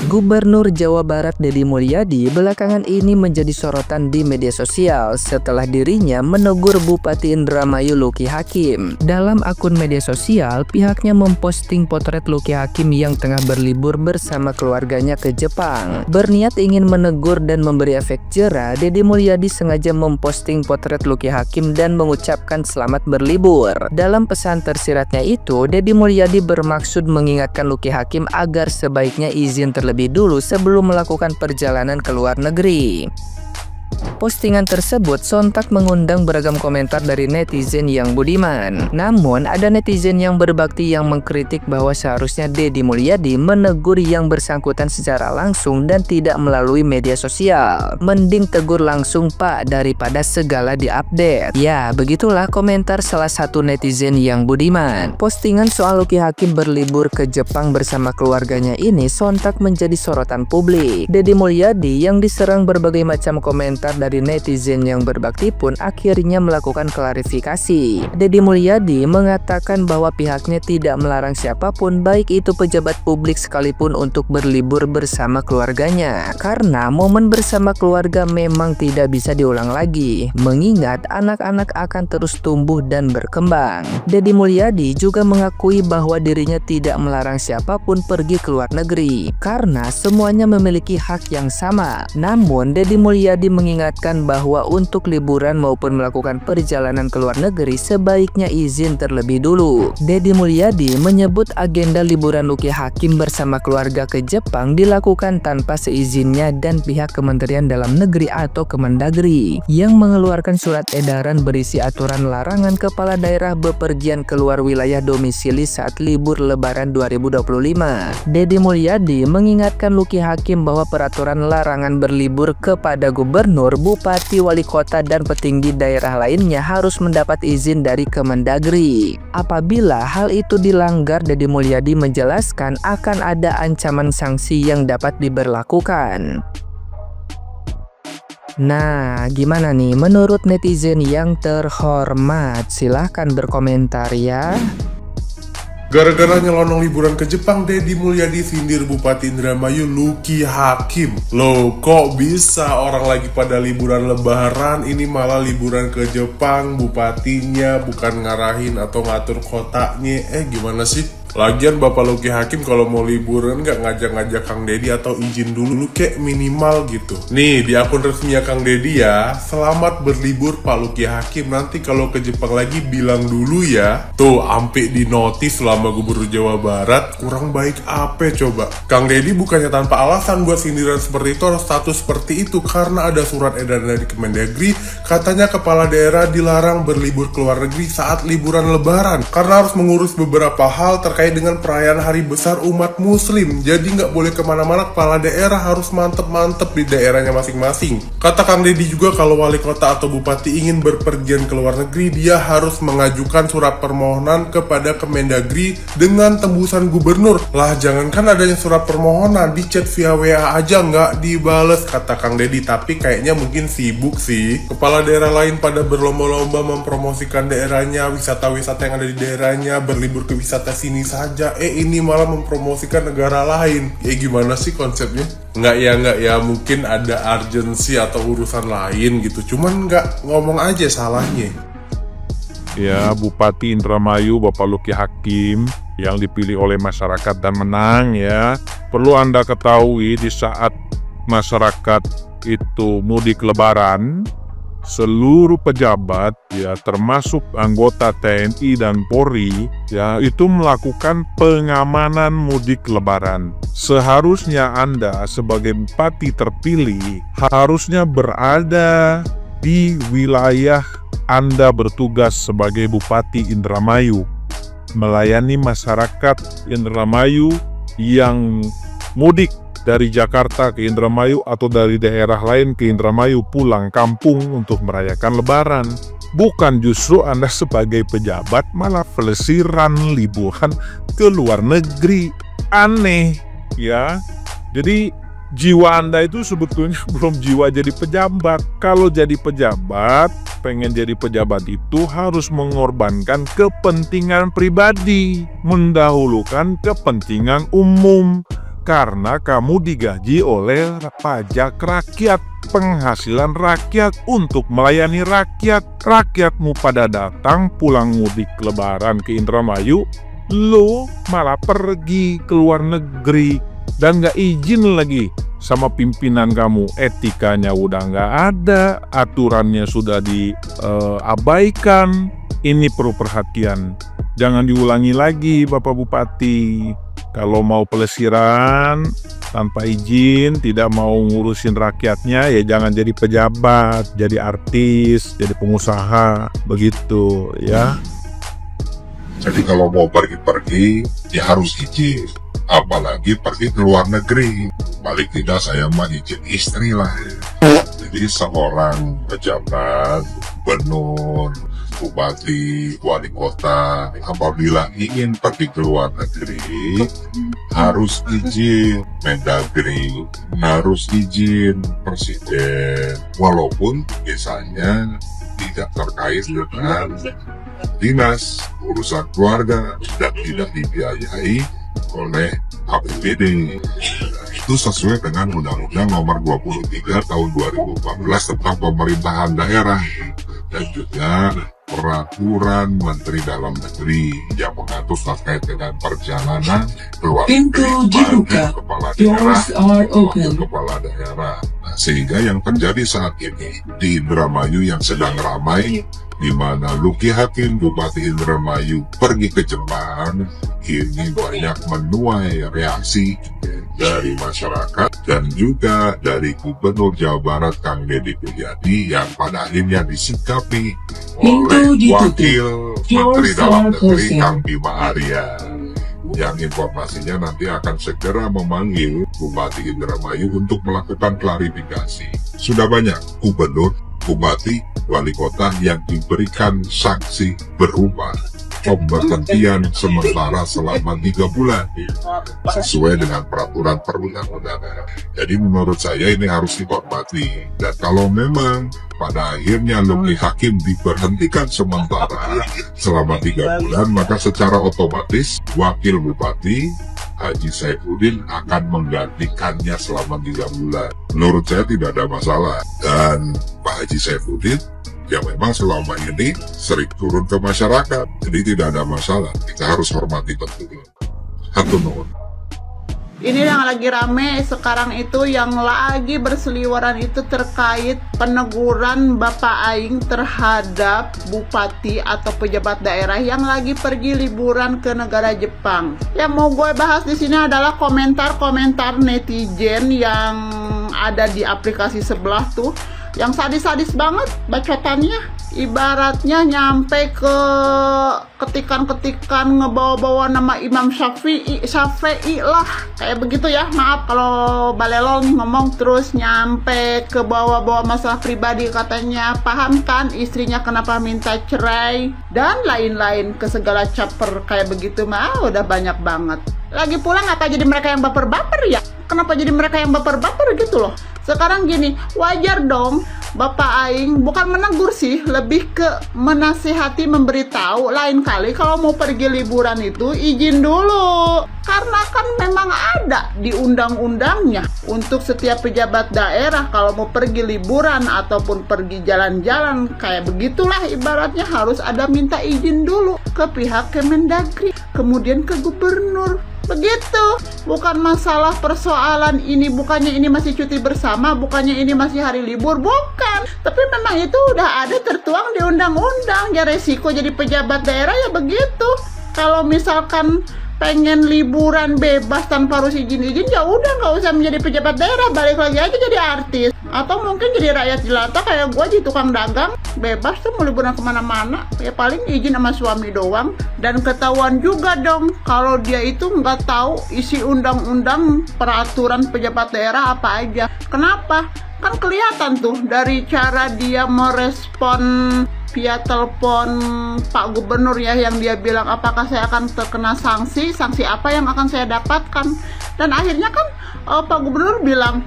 Gubernur Jawa Barat Deddy Mulyadi belakangan ini menjadi sorotan di media sosial setelah dirinya menegur Bupati Indramayu Luki Hakim. Dalam akun media sosial, pihaknya memposting potret Luki Hakim yang tengah berlibur bersama keluarganya ke Jepang. Berniat ingin menegur dan memberi efek jera, Deddy Mulyadi sengaja memposting potret Luki Hakim dan mengucapkan selamat berlibur. Dalam pesan tersiratnya itu, Deddy Mulyadi bermaksud mengingatkan Luki Hakim agar sebaiknya izin terlebih dulu sebelum melakukan perjalanan ke luar negeri. Postingan tersebut sontak mengundang beragam komentar dari netizen yang budiman. Namun, ada netizen yang berbakti yang mengkritik bahwa seharusnya Deddy Mulyadi menegur yang bersangkutan secara langsung dan tidak melalui media sosial. Mending tegur langsung Pak daripada segala diupdate. Ya, begitulah komentar salah satu netizen yang budiman. Postingan soal Luki Hakim berlibur ke Jepang bersama keluarganya ini sontak menjadi sorotan publik. Deddy Mulyadi yang diserang berbagai macam komentar dari netizen yang berbakti pun akhirnya melakukan klarifikasi. Deddy Mulyadi mengatakan bahwa pihaknya tidak melarang siapapun, baik itu pejabat publik sekalipun, untuk berlibur bersama keluarganya. Karena momen bersama keluarga memang tidak bisa diulang lagi, mengingat anak-anak akan terus tumbuh dan berkembang. Deddy Mulyadi juga mengakui bahwa dirinya tidak melarang siapapun pergi ke luar negeri, karena semuanya memiliki hak yang sama. Namun, Deddy Mulyadi mengingatkan bahwa untuk liburan maupun melakukan perjalanan ke luar negeri sebaiknya izin terlebih dulu. Deddy Mulyadi menyebut agenda liburan Luki Hakim bersama keluarga ke Jepang dilakukan tanpa seizinnya dan pihak Kementerian Dalam Negeri atau Kemendagri yang mengeluarkan surat edaran berisi aturan larangan kepala daerah bepergian keluar wilayah domisili saat libur Lebaran 2025. Deddy Mulyadi mengingatkan Luki Hakim bahwa peraturan larangan berlibur kepada gubernur, bupati, wali kota, dan petinggi daerah lainnya harus mendapat izin dari Kemendagri. Apabila hal itu dilanggar, Deddy Mulyadi menjelaskan akan ada ancaman sanksi yang dapat diberlakukan. Nah, gimana nih menurut netizen yang terhormat? Silahkan berkomentar ya. Gara-gara nyelonong liburan ke Jepang, Deddy Mulyadi sindir Bupati Indramayu Luki Hakim. Loh, kok bisa orang lagi pada liburan lebaran, ini malah liburan ke Jepang, bupatinya bukan ngarahin atau ngatur kotanya. Gimana sih? Lagian Bapak Luki Hakim kalau mau liburan nggak ngajak-ngajak Kang Deddy atau izin dulu kek minimal gitu. Nih di akun resminya Kang Deddy ya, selamat berlibur Pak Luki Hakim, nanti kalau ke Jepang lagi bilang dulu ya. Tuh ampe di notis selama Gubernur Jawa Barat, kurang baik apa coba. Kang Deddy bukannya tanpa alasan buat sindiran seperti itu atau status seperti itu, karena ada surat edaran dari Kemendagri katanya kepala daerah dilarang berlibur ke luar negeri saat liburan lebaran karena harus mengurus beberapa hal terkait dengan perayaan hari besar umat muslim. Jadi nggak boleh kemana-mana, kepala daerah harus mantep-mantep di daerahnya masing-masing. Kata Kang Deddy juga kalau wali kota atau bupati ingin berpergian ke luar negeri, dia harus mengajukan surat permohonan kepada Kemendagri dengan tembusan gubernur. Lah jangankan adanya surat permohonan, di chat via WA aja nggak dibales, kata Kang Deddy. Tapi kayaknya mungkin sibuk sih. Kepala daerah lain pada berlomba-lomba mempromosikan daerahnya, wisata-wisata yang ada di daerahnya, berlibur ke wisata sini saja, ini malah mempromosikan negara lain. Gimana sih konsepnya? Nggak ya, mungkin ada urgensi atau urusan lain gitu, cuman nggak ngomong aja salahnya. Ya, Bupati Indramayu Bapak Luki Hakim yang dipilih oleh masyarakat dan menang ya. Perlu Anda ketahui di saat masyarakat itu mudik lebaran, seluruh pejabat ya termasuk anggota TNI dan Polri ya itu melakukan pengamanan mudik lebaran. Seharusnya Anda sebagai bupati terpilih harusnya berada di wilayah Anda bertugas sebagai Bupati Indramayu, melayani masyarakat Indramayu yang mudik dari Jakarta ke Indramayu atau dari daerah lain ke Indramayu pulang kampung untuk merayakan lebaran. Bukan justru Anda sebagai pejabat malah pelesiran liburan ke luar negeri. Aneh ya. Jadi jiwa Anda itu sebetulnya belum jiwa jadi pejabat. Kalau jadi pejabat, pengen jadi pejabat itu harus mengorbankan kepentingan pribadi, mendahulukan kepentingan umum. karena kamu digaji oleh pajak rakyat, penghasilan rakyat untuk melayani rakyat. Rakyatmu pada datang pulang mudik lebaran ke Indramayu, lo malah pergi ke luar negeri dan gak izin lagi sama pimpinan kamu. Etikanya udah gak ada, aturannya sudah diabaikan. Ini perlu perhatian, jangan diulangi lagi Bapak Bupati. Kalau mau pelesiran tanpa izin, tidak mau ngurusin rakyatnya, ya jangan jadi pejabat, jadi artis, jadi pengusaha, begitu ya. Jadi kalau mau pergi-pergi, ya harus izin. Apalagi pergi ke luar negeri. Balik tidak saya mah izin istri lah. Jadi seorang pejabat, gubernur, bupati, wali kota, apabila ingin pergi ke luar negeri, harus izin Mendagri, harus izin presiden, walaupun misalnya tidak terkait dengan dinas, urusan keluarga, dan tidak dibiayai oleh APBD. Itu sesuai dengan Undang-Undang Nomor 23 Tahun 2014 tentang pemerintahan daerah, dan juga Peraturan Menteri Dalam Negeri yang mengatur terkait dengan perjalanan keluar negeri bagi kepala daerah maupun kepala daerah. Nah, sehingga yang terjadi saat ini di Indramayu yang sedang ramai, di mana Luki Hakim, Bupati Indramayu, pergi ke Jepang, ini banyak menuai reaksi dari masyarakat dan juga dari Gubernur Jawa Barat Kang Deddy Mulyadi yang pada akhirnya disikapi oleh Wakil Menteri Dalam Negeri Kang Bima Arya, yang informasinya nanti akan segera memanggil Bupati Indramayu untuk melakukan klarifikasi. Sudah banyak gubernur, bupati, wali kota yang diberikan sanksi berupa pemberhentian sementara selama 3 bulan sesuai dengan peraturan perundang-undangan. Jadi menurut saya ini harus dihormati, dan kalau memang pada akhirnya Luki Hakim diberhentikan sementara selama 3 bulan, maka secara otomatis wakil bupati Haji Saifuddin akan menggantikannya selama 3 bulan. Menurut saya tidak ada masalah, dan Pak Haji Saifuddin yang memang selama ini sering turun ke masyarakat, jadi tidak ada masalah. Kita harus hormati betul. Hatur nuhun. Ini yang lagi rame sekarang itu, yang lagi berseliweran itu terkait peneguran Bapak Aing terhadap bupati atau pejabat daerah yang lagi pergi liburan ke negara Jepang. Yang mau gue bahas di sini adalah komentar-komentar netizen yang ada di aplikasi sebelah tuh, yang sadis-sadis banget bacotannya. Ibaratnya nyampe ke ketikan-ketikan ngebawa-bawa nama Imam Syafi'i lah, kayak begitu ya. Maaf kalau balelol nih ngomong. Terus nyampe ke bawa-bawa masalah pribadi, katanya paham kan istrinya kenapa minta cerai dan lain-lain, ke segala caper kayak begitu mah udah banyak banget. Lagi pula ngapa jadi mereka yang baper-baper ya? Kenapa jadi mereka yang baper-baper gitu loh? Sekarang gini, wajar dong Bapak Aing bukan menegur sih, lebih ke menasihati, memberitahu lain kali kalau mau pergi liburan itu izin dulu. Karena kan memang ada di undang-undangnya untuk setiap pejabat daerah kalau mau pergi liburan ataupun pergi jalan-jalan kayak begitulah, ibaratnya harus ada minta izin dulu ke pihak Kemendagri, kemudian ke gubernur. Begitu, bukan masalah persoalan ini, bukannya ini masih cuti bersama, bukannya ini masih hari libur, bukan. Tapi memang itu udah ada tertuang di undang-undang, ya resiko jadi pejabat daerah ya begitu. Kalau misalkan pengen liburan bebas tanpa harus izin-izin, ya udah nggak usah menjadi pejabat daerah, balik lagi aja jadi artis. Atau mungkin jadi rakyat jelata kayak gue di tukang dagang, bebas tuh mau liburan kemana-mana, ya paling izin sama suami doang. Dan ketahuan juga dong kalau dia itu nggak tahu isi undang-undang peraturan pejabat daerah apa aja. Kenapa? Kan kelihatan tuh dari cara dia merespon via telepon Pak Gubernur ya, yang dia bilang apakah saya akan terkena sanksi apa yang akan saya dapatkan. Dan akhirnya kan Pak Gubernur bilang,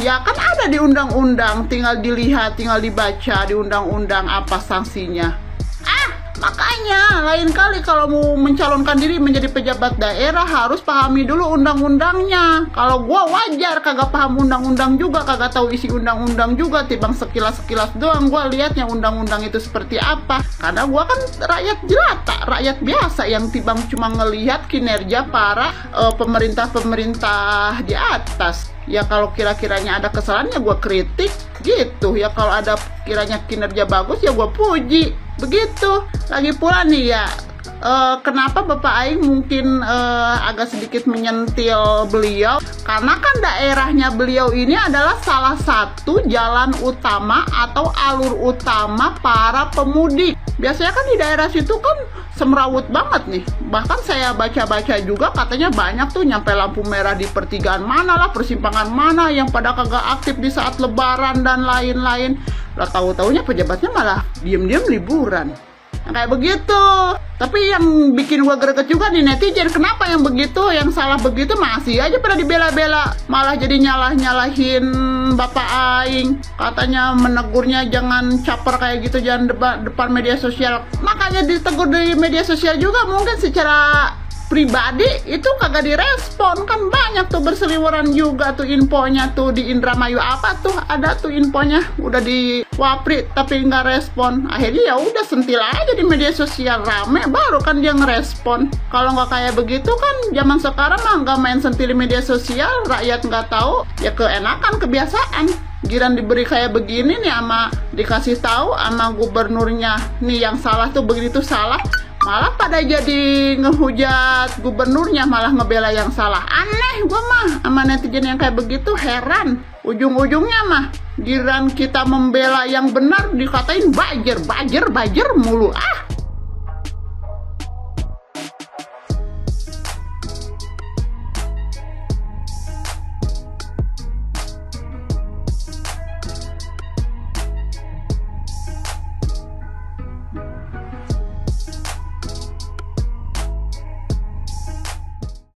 ya kan ada di undang-undang, tinggal dilihat, tinggal dibaca di undang-undang apa sanksinya. Makanya lain kali kalau mau mencalonkan diri menjadi pejabat daerah harus pahami dulu undang-undangnya. Kalau gua wajar kagak paham undang-undang juga, kagak tahu isi undang-undang juga, tibang sekilas-sekilas doang gua lihatnya undang-undang itu seperti apa. Karena gua kan rakyat jelata, rakyat biasa yang tibang cuma ngelihat kinerja para pemerintah-pemerintah di atas. Ya kalau kira-kiranya ada kesalahan ya gue kritik gitu. Ya kalau ada kiranya kinerja bagus ya gue puji. Begitu. Lagi pula nih ya, kenapa Bapak Aing mungkin agak sedikit menyentil beliau, karena kan daerahnya beliau ini adalah salah satu jalan utama atau alur utama para pemudik. Biasanya kan di daerah situ kan semrawut banget nih. Bahkan saya baca-baca juga katanya banyak tuh nyampe lampu merah di pertigaan mana lah, persimpangan mana yang pada kagak aktif di saat lebaran dan lain-lain. Lah tahu-taunya pejabatnya malah diem-diem liburan. Nah, kayak begitu. Tapi yang bikin gua greget juga nih netizen, kenapa yang begitu, yang salah begitu masih aja pada dibela-bela, malah jadi nyalahin Bapak Aing, katanya menegurnya jangan caper kayak gitu, jangan depan media sosial. Makanya ditegur di media sosial juga mungkin secara pribadi itu kagak direspon. Kan banyak tuh berseliweran juga tuh infonya tuh di Indramayu, apa tuh ada tuh infonya udah di Wapri tapi nggak respon. Akhirnya ya udah sentil aja di media sosial, rame baru kan dia ngerespon. Kalau nggak kayak begitu kan zaman sekarang mah nggak main sentil di media sosial, rakyat nggak tahu ya keenakan, kebiasaan. Giran diberi kayak begini nih sama dikasih tahu sama gubernurnya nih yang salah tuh begitu salah, malah pada jadi ngehujat gubernurnya, malah ngebela yang salah. Aneh gua mah sama netizen yang kayak begitu, heran. Ujung-ujungnya mah giran kita membela yang benar dikatain bajir mulu.